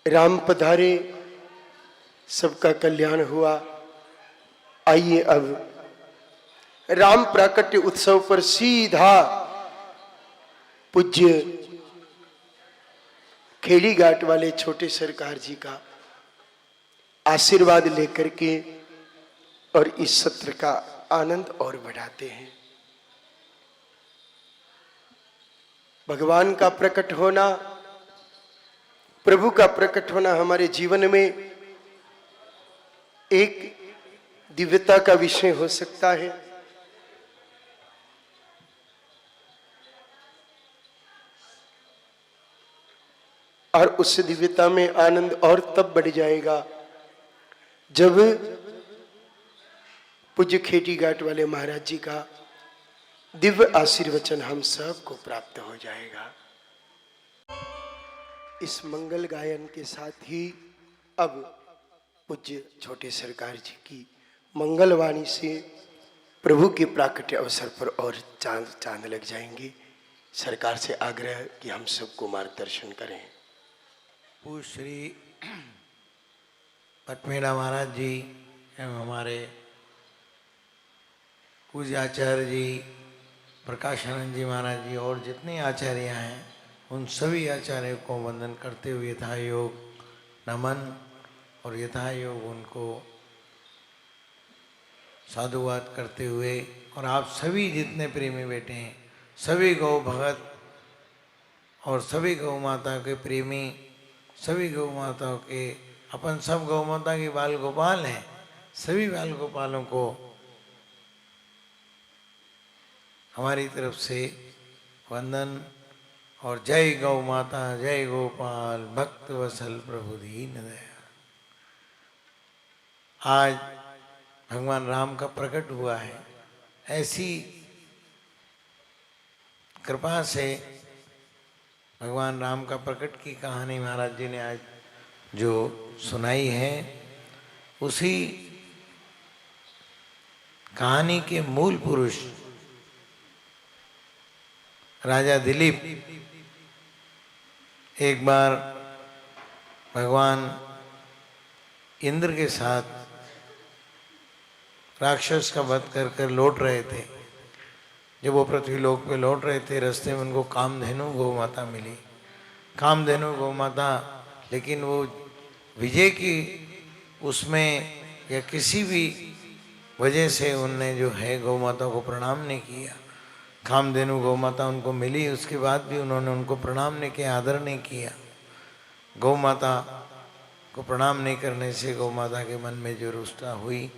राम पधारे, सबका कल्याण हुआ। आइए अब राम प्राकट्य उत्सव पर सीधा पूज्य खेड़ी घाट वाले छोटे सरकार जी का आशीर्वाद लेकर के और इस सत्र का आनंद और बढ़ाते हैं। भगवान का प्रकट होना, प्रभु का प्रकट होना हमारे जीवन में एक दिव्यता का विषय हो सकता है। और उस दिव्यता में आनंद और तब बढ़ जाएगा जब पूज्य खेड़ी घाट वाले महाराज जी का दिव्य आशीर्वचन हम सब को प्राप्त हो जाएगा। इस मंगल गायन के साथ ही अब पूज्य छोटे सरकार जी की मंगलवाणी से प्रभु के प्राकट्य अवसर पर और चांद लग जाएंगे। सरकार से आग्रह कि हम सबको मार्गदर्शन करें। पूज्य श्री पटमेड़ा महाराज जी एवं हमारे पूज्य आचार्य जी प्रकाशानंद जी महाराज जी और जितने आचार्य हैं उन सभी आचार्यों को वंदन करते हुए यथायोग नमन और यथायोग उनको साधुवाद करते हुए और आप सभी जितने प्रेमी बैठे हैं, सभी गौ भगत और सभी गौ माता के प्रेमी, सभी गौ माताओं के अपन सब गौ माता के बाल गोपाल हैं, सभी बाल गोपालों को हमारी तरफ से वंदन और जय गौ माता, जय गोपाल भक्त वसल प्रभु दीन दया। आज भगवान राम का प्रकट हुआ है। ऐसी कृपा से भगवान राम का प्रकट की कहानी महाराज जी ने आज जो सुनाई है, उसी कहानी के मूल पुरुष राजा दिलीप एक बार भगवान इंद्र के साथ राक्षस का वध कर कर लौट रहे थे। जब वो पृथ्वी लोक पे लौट रहे थे, रास्ते में उनको कामधेनु गौ माता मिली। कामधेनु गौ माता, लेकिन वो विजय की उसमें या किसी भी वजह से उनने जो है गौ माता को प्रणाम नहीं किया। कामधेनु गौ माता उनको मिली, उसके बाद भी उन्होंने उनको प्रणाम नहीं किया, आदर नहीं किया। गौ माता को प्रणाम नहीं करने से गौ माता के मन में जो रुष्टा हुई,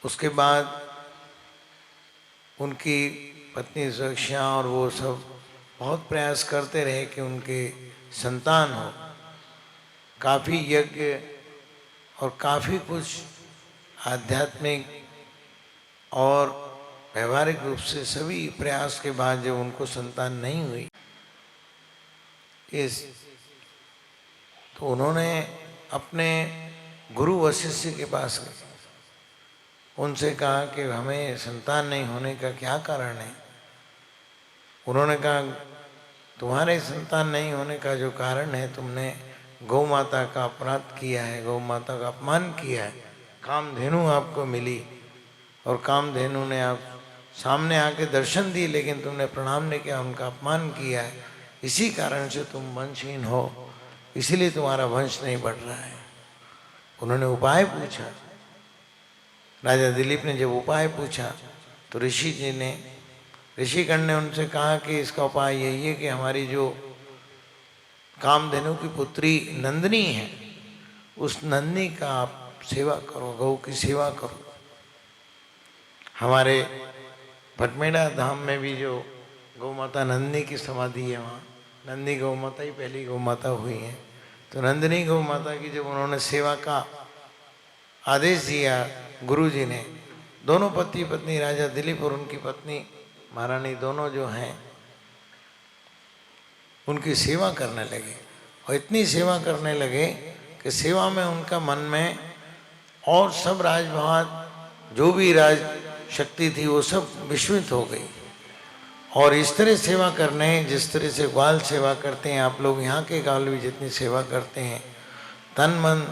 उसके बाद उनकी पत्नी सुरक्षा और वो सब बहुत प्रयास करते रहे कि उनके संतान हो। काफ़ी यज्ञ और काफ़ी कुछ आध्यात्मिक और व्यवहारिक रूप से सभी प्रयास के बाद जब उनको संतान नहीं हुई, तो उन्होंने अपने गुरु वशिष्ठ के पास गए, उनसे कहा कि हमें संतान नहीं होने का क्या कारण है। उन्होंने कहा तुम्हारे संतान नहीं होने का जो कारण है, तुमने गौ माता का अपराध किया है, गौ माता का अपमान किया है। कामधेनु आपको मिली और कामधेनु ने आप सामने आके दर्शन दिए, लेकिन तुमने प्रणाम नहीं किया, उनका अपमान किया है। इसी कारण से तुम वंशहीन हो, इसीलिए तुम्हारा वंश नहीं बढ़ रहा है। उन्होंने उपाय पूछा। राजा दिलीप ने जब उपाय पूछा तो ऋषिगण ने उनसे कहा कि इसका उपाय यही है कि हमारी जो कामधेनु की पुत्री नंदिनी है, उस नंदिनी का आप सेवा करो, गौ की सेवा करो। हमारे भटमेड़ा धाम में भी जो गौ माता नंदिनी की समाधि है, वहाँ नंदी गौ माता ही पहली गौ माता हुई है। तो नंदिनी गौ माता की जब उन्होंने सेवा का आदेश दिया गुरु जी ने, दोनों पति पत्नी राजा दिलीप और उनकी पत्नी महारानी दोनों जो हैं उनकी सेवा करने लगे। और इतनी सेवा करने लगे कि सेवा में उनका मन में और सब राजभात जो भी राज शक्ति थी वो सब विस्मित हो गई। और इस तरह सेवा करने जिस तरह से ग्वाल सेवा करते हैं आप लोग, यहाँ के ग्वाल भी जितनी सेवा करते हैं तन मन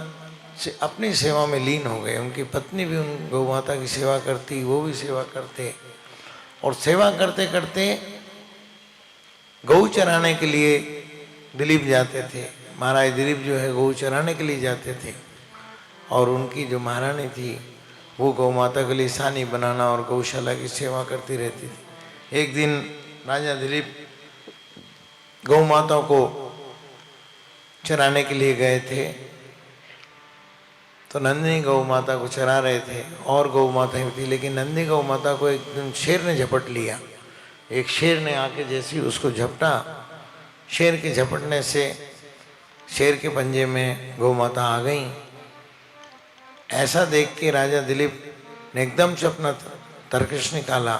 से अपनी सेवा में लीन हो गए। उनकी पत्नी भी उन गौ माता की सेवा करती, वो भी सेवा करते, और सेवा करते करते गऊ चराने के लिए दिलीप जाते थे। महाराज दिलीप जो है गऊ चराने के लिए जाते थे, और उनकी जो महारानी थी वो गौ माता के लिए सानी बनाना और गौशाला की सेवा करती रहती थी। एक दिन राजा दिलीप गौ माता को चराने के लिए गए थे, तो नंदिनी गौ माता को चरा रहे थे और गौ माता ही थी, लेकिन नंदिनी गौ माता को एक दिन शेर ने झपट लिया। एक शेर ने आके जैसी उसको झपटा, शेर के झपटने से शेर के पंजे में गौ माता आ गई। ऐसा देख के राजा दिलीप ने एकदम से अपना तरकश निकाला,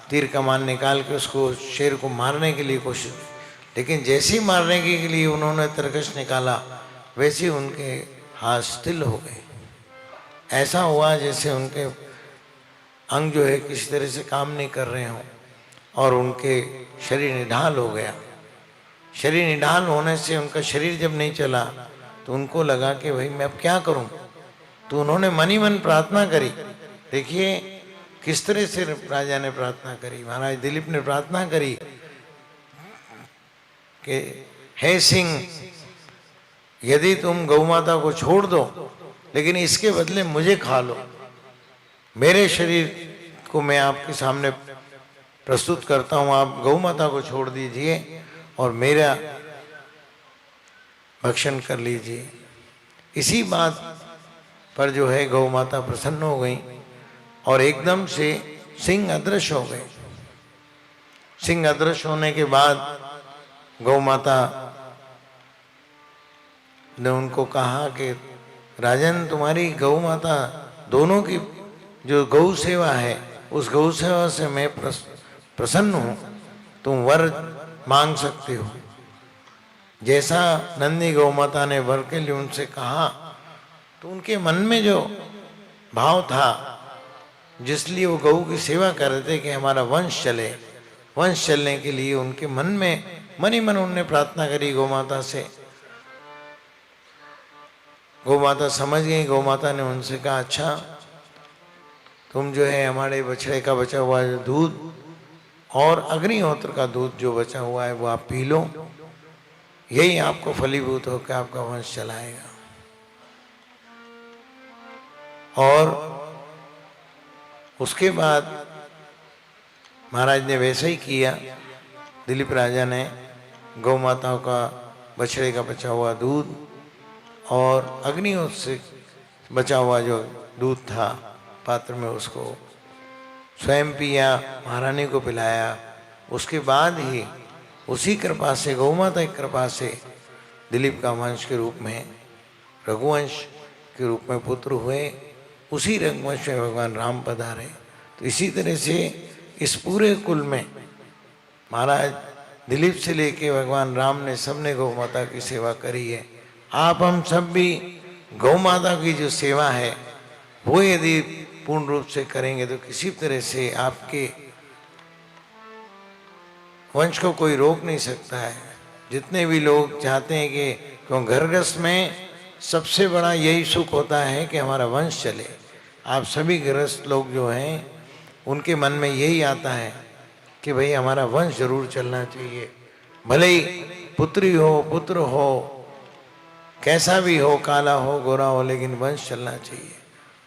तीर कमान निकाल के उसको शेर को मारने के लिए कोशिश, लेकिन जैसे ही मारने के लिए उन्होंने तरकश निकाला वैसे ही उनके हाथ स्थिर हो गए। ऐसा हुआ जैसे उनके अंग जो है किसी तरह से काम नहीं कर रहे हों, और उनके शरीर निढाल हो गया। शरीर निढाल होने से उनका शरीर जब नहीं चला तो उनको लगा कि भाई मैं अब क्या करूं, तो उन्होंने मन ही मन प्रार्थना करी। देखिए किस तरह से राजा ने प्रार्थना करी, महाराज दिलीप ने प्रार्थना करी कि हे सिंह, यदि तुम गौ माता को छोड़ दो लेकिन इसके बदले मुझे खा लो, मेरे शरीर को मैं आपके सामने प्रस्तुत करता हूं, आप गौ माता को छोड़ दीजिए और मेरा भक्षण कर लीजिए। इसी बात पर जो है गौ माता प्रसन्न हो गई और एकदम से सिंह अदृश्य हो गए। सिंह अदृश्य होने के बाद गौ माता ने उनको कहा कि राजन, तुम्हारी गौ माता दोनों की जो गौ सेवा है उस गौ सेवा से मैं प्रसन्न हूं, तुम वर मांग सकते हो। जैसा नंदी गौ माता ने वर के लिए उनसे कहा, तो उनके मन में जो भाव था जिसलिए वो गऊ की सेवा कर रहे थे कि हमारा वंश चले, वंश चलने के लिए उनके मन में मन ही मन उन्होंने प्रार्थना करी गौ माता से। गौ माता समझ गई। गौ माता ने उनसे कहा, अच्छा तुम जो है हमारे बछड़े का बचा हुआ जो दूध और अग्निहोत्र का दूध जो बचा हुआ है वो आप पी लो, यही आपको फलीभूत होकर आपका वंश चलाएगा। और उसके बाद महाराज ने वैसा ही किया। दिलीप राजा ने गौ माताओं का बछड़े का बचा हुआ दूध और अग्निहोत्र से बचा हुआ जो दूध था पात्र में उसको स्वयं पिया, महारानी को पिलाया। उसके बाद ही उसी कृपा से, गौ माता की कृपा से दिलीप का वंश के रूप में, रघुवंश के रूप में पुत्र हुए। उसी रघुवंश में भगवान राम पधारे। तो इसी तरह से इस पूरे कुल में महाराज दिलीप से लेके भगवान राम ने सबने गौ माता की सेवा करी है। आप हम सब भी गौ माता की जो सेवा है वो यदि पूर्ण रूप से करेंगे तो किसी तरह से आपके वंश को कोई रोक नहीं सकता है। जितने भी लोग चाहते हैं कि क्यों घर गृहस्थ में सबसे बड़ा यही सुख होता है कि हमारा वंश चले। आप सभी गृहस्थ लोग जो हैं उनके मन में यही आता है कि भाई हमारा वंश जरूर चलना चाहिए, भले ही पुत्री हो पुत्र हो, कैसा भी हो, काला हो गोरा हो, लेकिन वंश चलना चाहिए।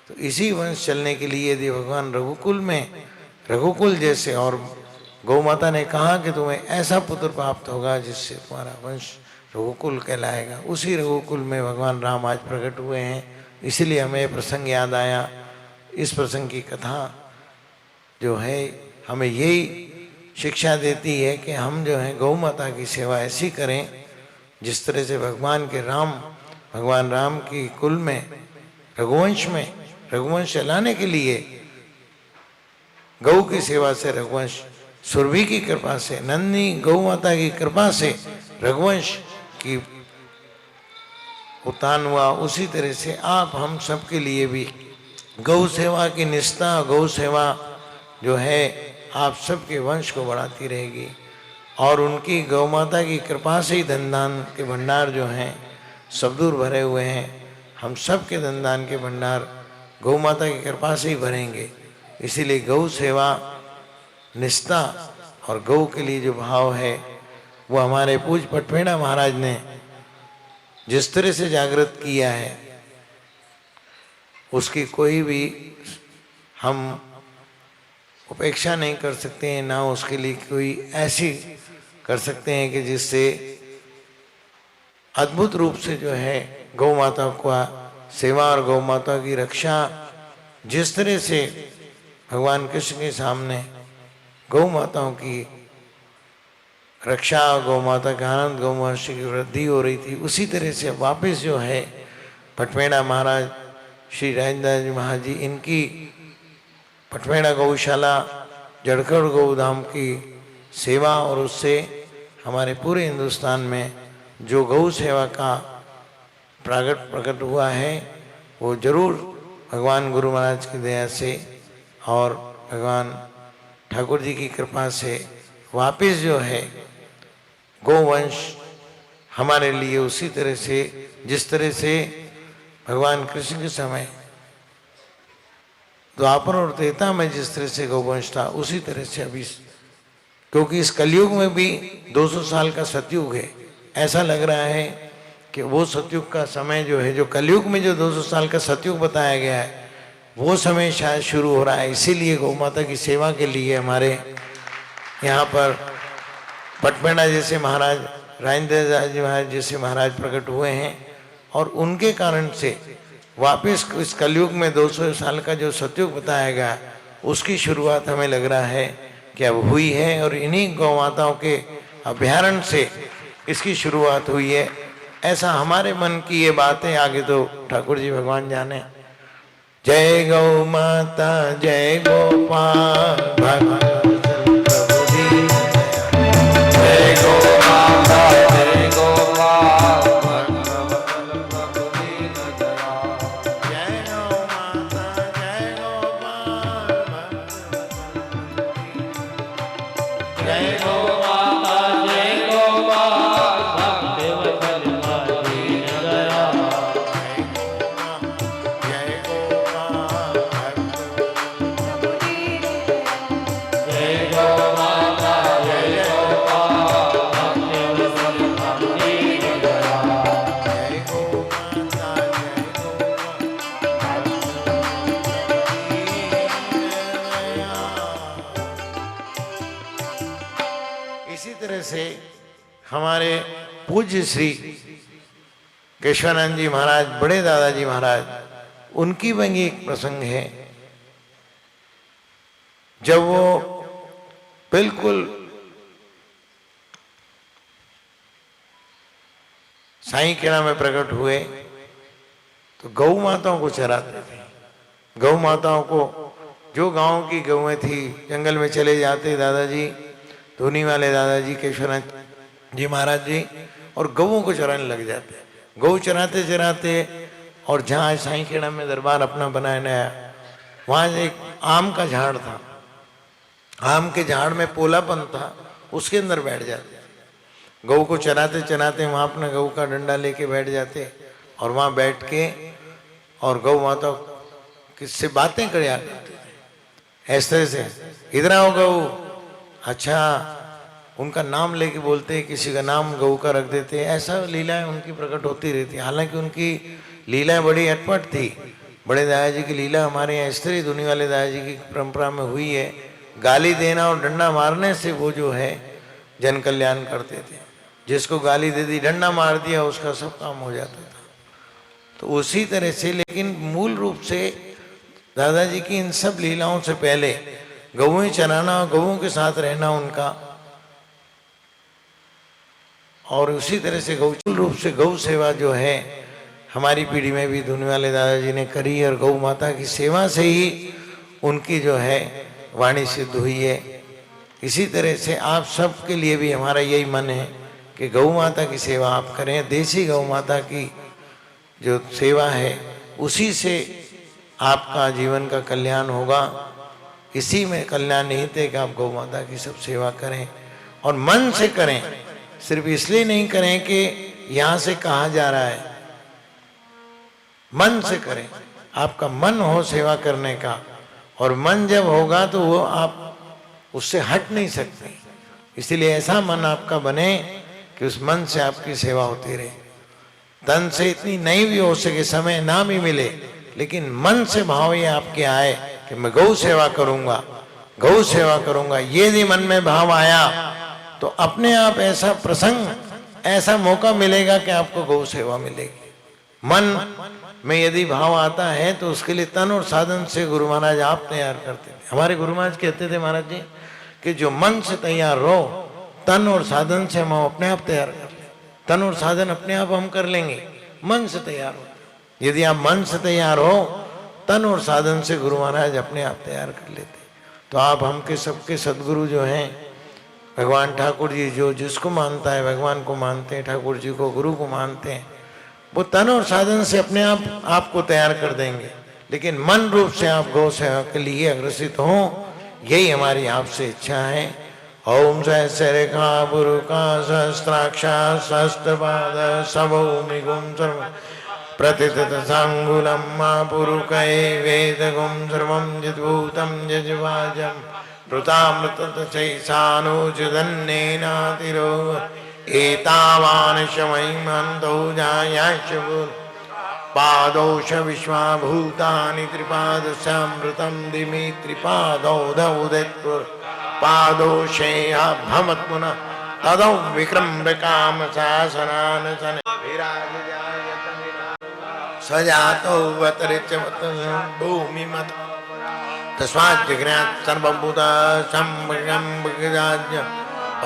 तो इसी वंश चलने के लिए यदि भगवान रघुकुल में, रघुकुल जैसे, और गौ माता ने कहा कि तुम्हें ऐसा पुत्र प्राप्त होगा जिससे तुम्हारा वंश रघुकुल कहलाएगा, उसी रघुकुल में भगवान राम आज प्रकट हुए हैं। इसलिए हमें यह प्रसंग याद आया। इस प्रसंग की कथा जो है हमें यही शिक्षा देती है कि हम जो है गौ माता की सेवा ऐसी करें जिस तरह से भगवान राम की कुल में, रघुवंश में, रघुवंश चलाने के लिए गौ की सेवा से रघुवंश, सुरभि की कृपा से, नंदी गौ माता की कृपा से रघुवंश की उत्थान हुआ। उसी तरह से आप हम सब के लिए भी गौ सेवा की निष्ठा, गौ सेवा जो है आप सबके वंश को बढ़ाती रहेगी। और उनकी गौ माता की कृपा से ही धनदान के भंडार जो हैं सब दूर भरे हुए हैं। हम सब के धनदान के भंडार गौ माता की कृपा से ही भरेंगे। इसीलिए गौ सेवा, निष्ठा और गौ के लिए जो भाव है वो हमारे पूज्य पटवेड़ा महाराज ने जिस तरह से जागृत किया है उसकी कोई भी हम उपेक्षा नहीं कर सकते हैं, ना उसके लिए कोई ऐसी कर सकते हैं कि जिससे अद्भुत रूप से जो है गौ माता का सेवा और गौ माता की रक्षा जिस तरह से भगवान कृष्ण के सामने गौ माताओं की रक्षा, गौ माता का आनंद, गौ महर्षि की वृद्धि हो रही थी, उसी तरह से वापस जो है पटवेड़ा महाराज, श्री राजेंद्र जी महाराज जी, इनकी पटवेड़ा गौशाला जड़खड़ गौधाम की सेवा और उससे हमारे पूरे हिंदुस्तान में जो गौ सेवा का प्रकट हुआ है वो जरूर भगवान गुरु महाराज की दया से और भगवान ठाकुर जी की कृपा से वापस जो है गौवंश हमारे लिए उसी तरह से, जिस तरह से भगवान कृष्ण के समय द्वापर और त्रेता में जिस तरह से गौवंश था उसी तरह से अभी, क्योंकि इस कलयुग में भी 200 साल का सतयुग है। ऐसा लग रहा है कि वो सतयुग का समय जो है, जो कलयुग में जो 200 साल का सतयुग बताया गया है वो समय शायद शुरू हो रहा है। इसीलिए गौ माता की सेवा के लिए हमारे यहाँ पर पटवेड़ा जैसे महाराज, राजेंद्र जी महाराज जैसे महाराज प्रकट हुए हैं और उनके कारण से वापस इस कलयुग में 200 साल का जो सतयुग बताया गया उसकी शुरुआत हमें लग रहा है कि अब हुई है और इन्हीं गौ माताओं के अभ्यारण्य से इसकी शुरुआत हुई है। ऐसा हमारे मन की ये बात है, आगे तो ठाकुर जी भगवान जाने। जय गौ माता जय गोपाल भगवान प्रभु दीन दयाल। जय गौ माता जय गोपाल भगवान प्रभु दीन दयाल। जय गौ माता जय गोपाल जय गौ माता जय गोपाल भगवत दीन दयाल। इसी तरह से हमारे पूज्य श्री केशवानंद जी महाराज, बड़े दादाजी महाराज, उनकी भी एक प्रसंग है जब वो बिल्कुल साईं खेड़ा में प्रकट हुए तो गौ माताओं को चराते थे। गौ माताओं को, जो गांव की गौएं थी, जंगल में चले जाते दादाजी, धोनी वाले दादाजी केशवानंद जी महाराज जी, और गौओं को चराने लग जाते। गौ चराते चराते और जहाँ साईं खेड़ा में दरबार अपना बनाया नया, वहाँ एक आम का झाड़ था, आम के झाड़ में पोलापन था, उसके अंदर बैठ जाते। गौ को चराते चराते वहाँ अपना गौ का डंडा लेके बैठ जाते और वहाँ बैठ के और गौ माता किससे बातें कर करते थे इस तरह से, इधर आओ गौ, अच्छा उनका नाम लेके बोलते, किसी का नाम गौ का रख देते। ऐसा लीलाएं उनकी प्रकट होती रहती। हालांकि उनकी लीलाएं बड़ी अटपट थी। बड़े दादाजी की लीला हमारे यहाँ इस तरह धुनी वाले दादाजी की परंपरा में हुई है, गाली देना और डंडा मारने से वो जो है जन कल्याण करते थे। जिसको गाली दे दी, डंडा मार दिया, उसका सब काम हो जाता था। तो उसी तरह से, लेकिन मूल रूप से दादाजी की इन सब लीलाओं से पहले गौएं चराना, गौओं के साथ रहना उनका, और उसी तरह से गौ रूप से गौ सेवा जो है हमारी पीढ़ी में भी धुनी वाले दादाजी ने करी, और गौ माता की सेवा से ही उनकी जो है वाणी सिद्ध हुई है। इसी तरह से आप सब के लिए भी हमारा यही मन है कि गौ माता की सेवा आप करें। देसी गौ माता की जो सेवा है उसी से आपका जीवन का कल्याण होगा। इसी में कल्याण निहित है कि आप गौ माता की सब सेवा करें और मन से करें। सिर्फ इसलिए नहीं करें कि यहाँ से कहा जा रहा है, मन से करें। आपका मन हो सेवा करने का, और मन जब होगा तो वो आप उससे हट नहीं सकते। इसलिए ऐसा मन आपका बने कि उस मन से आपकी सेवा होती रहे। तन से इतनी नहीं भी हो सके, समय ना भी मिले, लेकिन मन से भाव ये आपके आए कि मैं गौ सेवा करूंगा, गौ सेवा करूंगा, ये यदि मन में भाव आया तो अपने आप ऐसा प्रसंग, ऐसा मौका मिलेगा कि आपको गौ सेवा मिलेगी। मन में यदि भाव आता है तो उसके लिए तन और साधन से गुरु महाराज आप तैयार करते थे। हमारे गुरु महाराज कहते थे महाराज जी कि जो मन से तैयार रहो, तन और साधन से हम अपने आप तैयार कर लें। तन और साधन अपने आप हम कर लेंगे, मन से तैयार हो। यदि आप मन से तैयार हो, तन और साधन से गुरु महाराज अपने आप तैयार कर लेते। तो आप हमके सबके सदगुरु जो हैं, भगवान ठाकुर जी, जो जिसको मानता है भगवान को मानते हैं, ठाकुर जी को गुरु को मानते हैं, वो तन और साधन से अपने आप आपको तैयार कर देंगे। लेकिन मन रूप से आप गौ सेवा के लिए अग्रसित हो, यही हमारी आपसे इच्छा है। ओम सहस्रेखा पुरुका सहस्त्राक्षा सहस्त्रपाद सबोमिगुम सर्व प्रतितत सांगुलम मा पुरुकये वेदगुम सर्वं यद्भूतं यज्वाजं ऋतामृततचैसानुचदन्नेनातिरो एतावान् शमैमन्तौ जायाशवुर् पादौष विश्वाभूतानि त्रिपादस्यामृतं दिमि त्रिपादौ दौदित्पुर् पादोषेया भमत्पुनः तदौ विक्रम्य कामशासनानसन सजातौ वतरिच्यवत भूमिमत तस्मात् जगन्नाथ सर्वभूता संभगम्भगजाज्ञ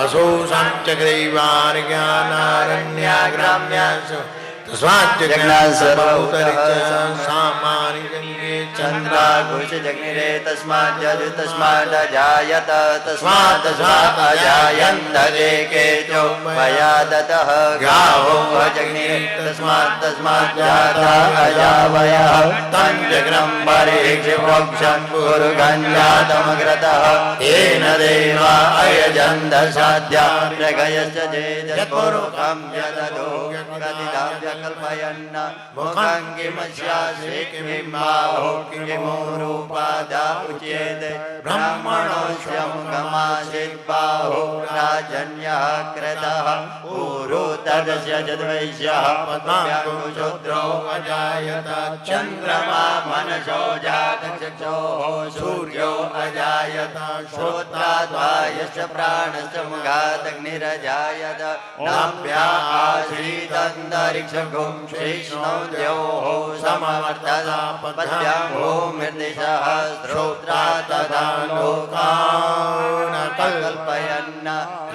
असो संचग्रैवार्ज्ञानारण्याग्राम्यास तस्मात् जगन्नाथ सर्वभूतरिच्य सामानि जनिगे चन्द्राघोष जग्निरे तस्मात् अजायत तस्मात् अजायन्त केचो मया दतः गावो जग्निरे तस्मात् जाता अजावयः तं जग्नं परीक्षिवक्षं गुरुगञ्जातमग्रतः येन देवा अयजन्त साध्या प्रगयश्च जेजत्पुरुखं यदधो प्रतिदाव्य कल्पयन् मुखं किमस्यासि किमाहो किमो रूपादा उच्यते ब्रह्मणोऽस्य मुखमासीत् बाहो राजन्यः कृतः ऊरो तदस्य यद्वैश्यः पद्माङ्कुशोद्रो अजायत चन्द्रमा मनसो जातचक्षोः सूर्यो अजायत श्रोत्राद्वायश्च प्राणश्च मुखादग्निरजायत नाभ्या आसीदन्तरिक्षगुं श्रीष्णो द्योः समवर्तता पद्भ्यां भूमिर्दिशः श्रोत्रा तथा लोकान् कल्पयन्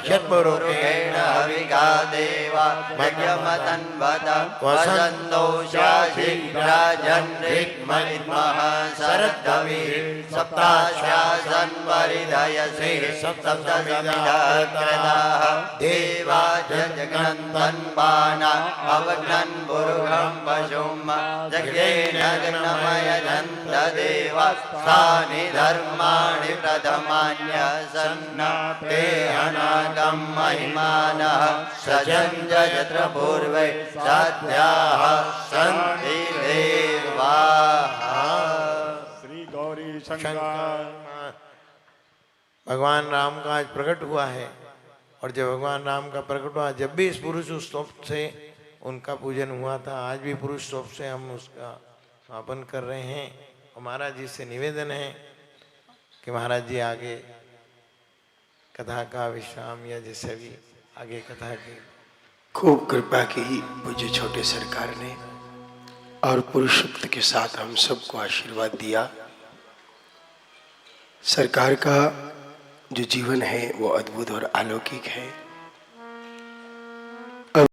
यत्पुरुषेण हविगा देवा यज्ञमतन्वत वसन्तो शासिग्राजन्रिग्मलिद्मः शरद्धविः सप्ताश्वासन् वरिदयसे सप्तविधकृताः देवा जगनन्तन् बाणा अवघ्नन् पुरुषं पशुं जज्ञेन गणमयजन्त देवा स्थानि धर्माणि प्रथमान्यसन्न ते अनागं महिमानः सजन्त यत्र पूर्वे साध्याः सन्ति देवाः। श्री गौरी शंकर। भगवान राम का आज प्रकट हुआ है, और जब भगवान राम का प्रकट हुआ, जब भी इस पुरुष स्तोप से उनका पूजन हुआ था, आज भी पुरुष स्तोप से हम उसका समापन कर रहे हैं। और महाराज जी से निवेदन है कि महाराज जी आगे कथा का विश्राम या जैसे भी आगे कथा की खूब कृपा की पूज्य छोटे सरकार ने, और पुरुषोक्त के साथ हम सबको आशीर्वाद दिया। सरकार का जो जीवन है वो अद्भुत और अलौकिक है।